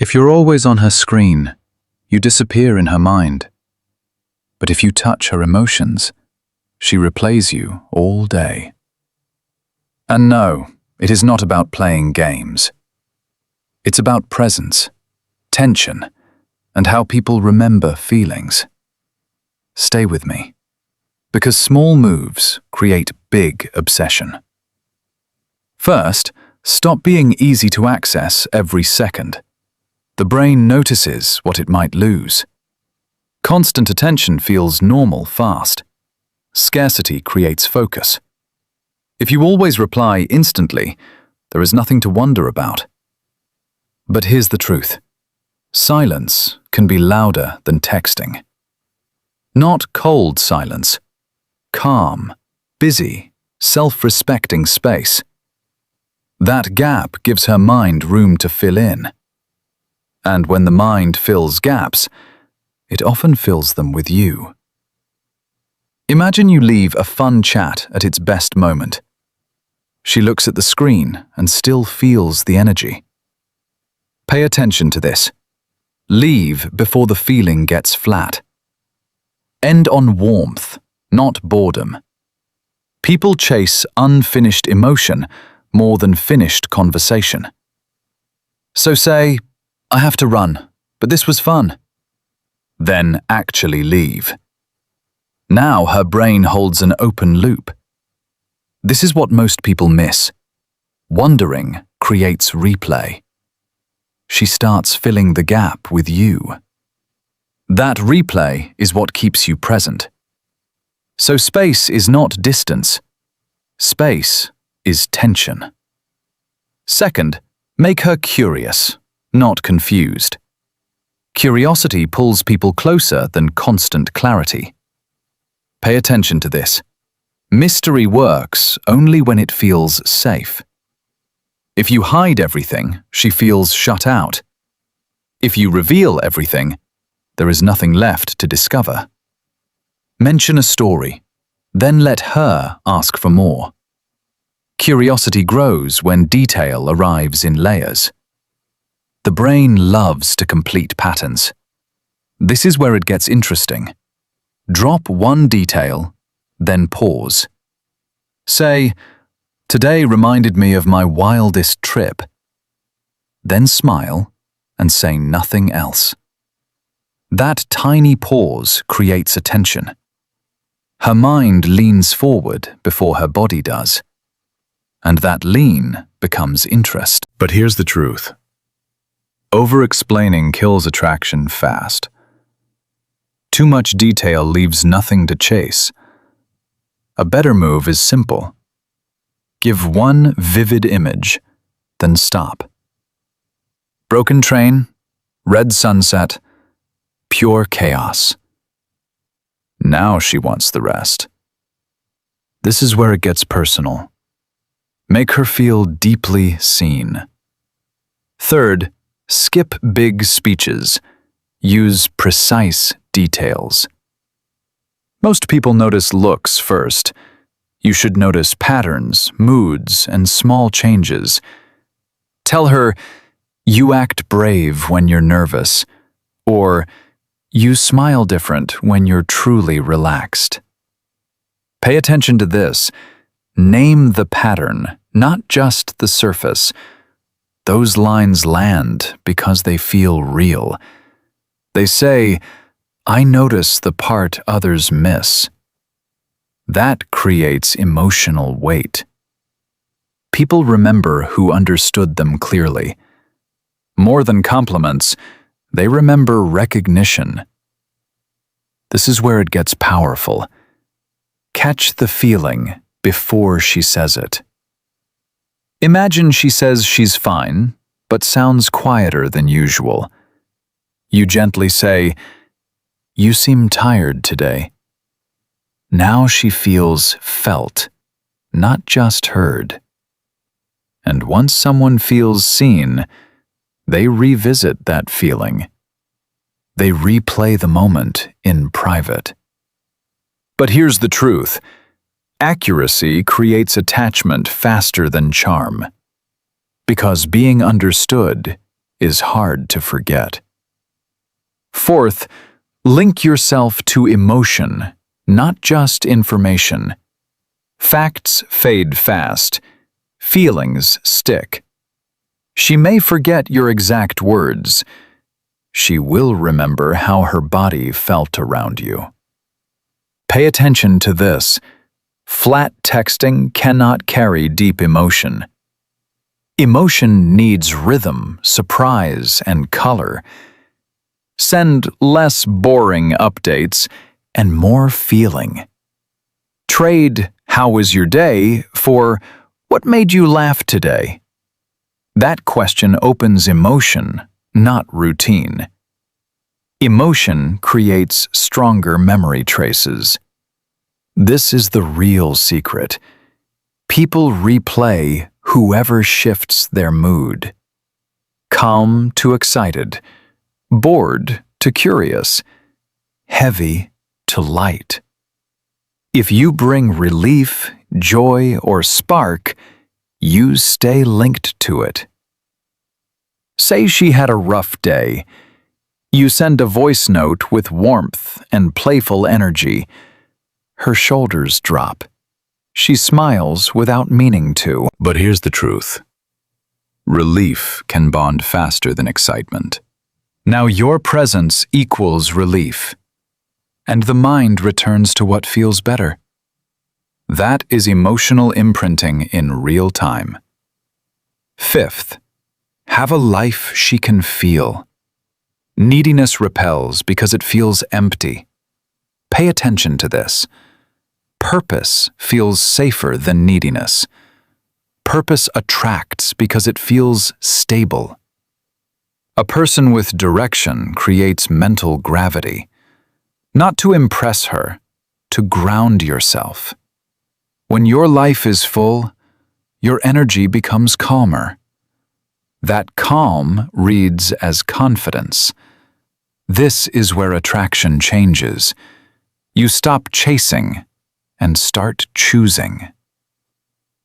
If you're always on her screen, you disappear in her mind. But if you touch her emotions, she replays you all day. And no, it is not about playing games. It's about presence, tension, and how people remember feelings. Stay with me, because small moves create big obsession. First, stop being easy to access every second. The brain notices what it might lose. Constant attention feels normal fast. Scarcity creates focus. If you always reply instantly, there is nothing to wonder about. But here's the truth. Silence can be louder than texting. Not cold silence. Calm, busy, self-respecting space. That gap gives her mind room to fill in. And when the mind fills gaps, it often fills them with you. Imagine you leave a fun chat at its best moment. She looks at the screen and still feels the energy. Pay attention to this. Leave before the feeling gets flat. End on warmth, not boredom. People chase unfinished emotion more than finished conversation. So say, "I have to run, but this was fun." Then actually leave. Now her brain holds an open loop. This is what most people miss. Wondering creates replay. She starts filling the gap with you. That replay is what keeps you present. So space is not distance. Space is tension. Second, make her curious, not confused. Curiosity pulls people closer than constant clarity. Pay attention to this. Mystery works only when it feels safe. If you hide everything, she feels shut out. If you reveal everything, there is nothing left to discover. Mention a story, then let her ask for more. Curiosity grows when detail arrives in layers. The brain loves to complete patterns. This is where it gets interesting. Drop one detail, then pause. Say, "Today reminded me of my wildest trip." Then smile and say nothing else. That tiny pause creates attention. Her mind leans forward before her body does. And that lean becomes interest. But here's the truth. Over-explaining kills attraction fast. Too much detail leaves nothing to chase. A better move is simple. Give one vivid image, then stop. Broken train, red sunset, pure chaos. Now she wants the rest. This is where it gets personal. Make her feel deeply seen. Third, skip big speeches. Use precise details. Most people notice looks first. You should notice patterns, moods, and small changes. Tell her, "You act brave when you're nervous," or "You smile different when you're truly relaxed." Pay attention to this. Name the pattern, not just the surface. Those lines land because they feel real. They say, "I notice the part others miss." That creates emotional weight. People remember who understood them clearly. More than compliments, they remember recognition. This is where it gets powerful. Catch the feeling before she says it. Imagine she says she's fine, but sounds quieter than usual. You gently say, "You seem tired today." Now she feels felt, not just heard. And once someone feels seen, they revisit that feeling. They replay the moment in private. But here's the truth. Accuracy creates attachment faster than charm. Because being understood is hard to forget. Fourth, link yourself to emotion, not just information. Facts fade fast. Feelings stick. She may forget your exact words. She will remember how her body felt around you. Pay attention to this. Flat texting cannot carry deep emotion. Emotion needs rhythm, surprise, and color. Send less boring updates and more feeling. Trade "How was your day?" for "What made you laugh today?" That question opens emotion, not routine. Emotion creates stronger memory traces. This is the real secret. People replay whoever shifts their mood. Calm to excited, bored to curious, heavy to light. If you bring relief, joy, or spark, you stay linked to it. Say she had a rough day. You send a voice note with warmth and playful energy. Her shoulders drop. She smiles without meaning to. But here's the truth. Relief can bond faster than excitement. Now your presence equals relief, and the mind returns to what feels better. That is emotional imprinting in real time. Fifth, have a life she can feel. Neediness repels because it feels empty. Pay attention to this. Purpose feels safer than neediness. Purpose attracts because it feels stable. A person with direction creates mental gravity. Not to impress her, to ground yourself. When your life is full, your energy becomes calmer. That calm reads as confidence. This is where attraction changes. You stop chasing and start choosing.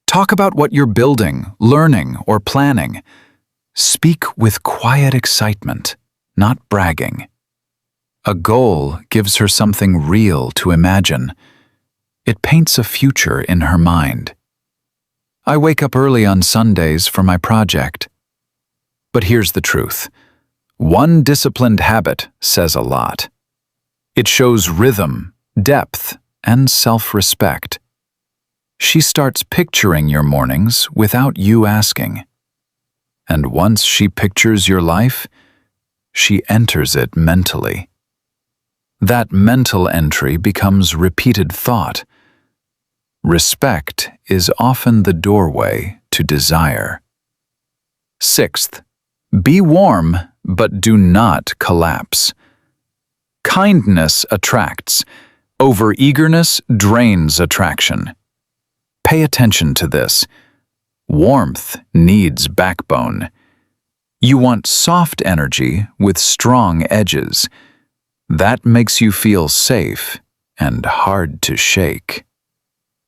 Talk about what you're building, learning, or planning. Speak with quiet excitement, not bragging. A goal gives her something real to imagine. It paints a future in her mind. I wake up early on Sundays for my project. But here's the truth. One disciplined habit says a lot. It shows rhythm, depth, and self-respect. She starts picturing your mornings without you asking. And once she pictures your life, she enters it mentally. That mental entry becomes repeated thought. Respect is often the doorway to desire. Sixth, be warm, but do not collapse. Kindness attracts. Over-eagerness drains attraction. Pay attention to this. Warmth needs backbone. You want soft energy with strong edges. That makes you feel safe and hard to shake.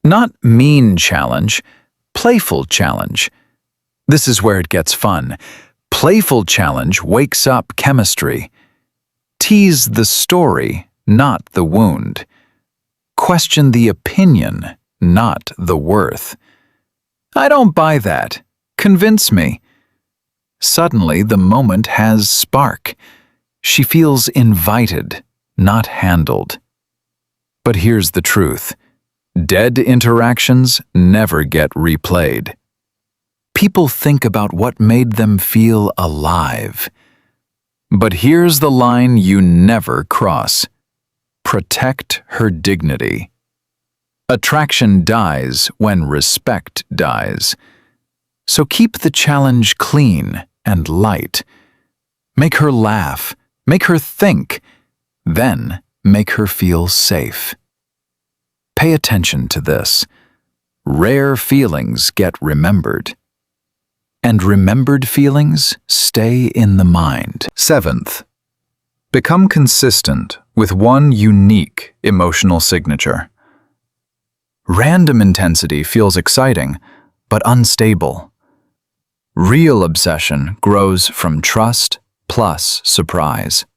Not mean challenge, playful challenge. This is where it gets fun. Playful challenge wakes up chemistry. Tease the story, not the wound. Question the opinion, not the worth. I don't buy that. Convince me. Suddenly, the moment has spark. She feels invited, not handled. But here's the truth. Dead interactions never get replayed. People think about what made them feel alive. But here's the line you never cross. Protect her dignity. Attraction dies when respect dies. So keep the challenge clean and light. Make her laugh, make her think, then make her feel safe. Pay attention to this. Rare feelings get remembered. And remembered feelings stay in the mind. Seventh, become consistent with one unique emotional signature. Random intensity feels exciting, but unstable. Real obsession grows from trust plus surprise.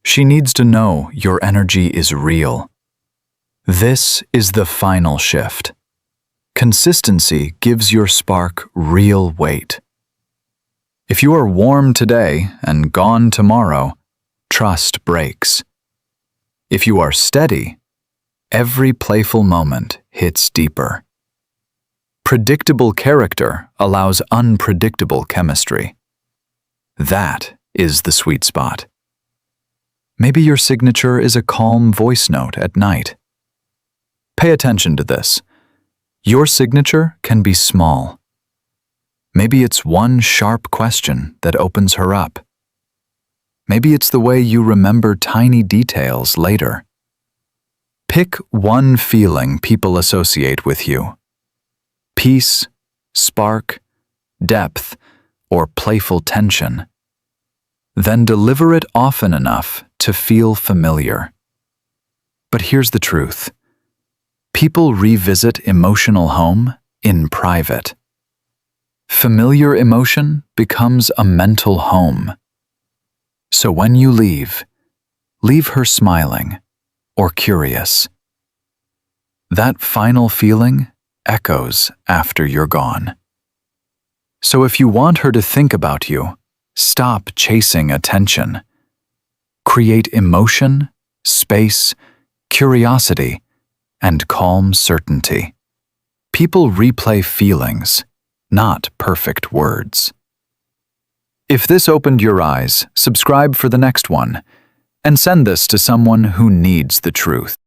She needs to know your energy is real. This is the final shift. Consistency gives your spark real weight. If you are warm today and gone tomorrow, trust breaks. If you are steady, every playful moment hits deeper. Predictable character allows unpredictable chemistry. That is the sweet spot. Maybe your signature is a calm voice note at night. Pay attention to this. Your signature can be small. Maybe it's one sharp question that opens her up. Maybe it's the way you remember tiny details later. Pick one feeling people associate with you. Peace, spark, depth, or playful tension. Then deliver it often enough to feel familiar. But here's the truth. People revisit emotional home in private. Familiar emotion becomes a mental home. So when you leave her smiling or curious. That final feeling echoes after you're gone. So if you want her to think about you, stop chasing attention. Create emotion, space, curiosity, and calm certainty. People replay feelings, not perfect words. If this opened your eyes, subscribe for the next one, and send this to someone who needs the truth.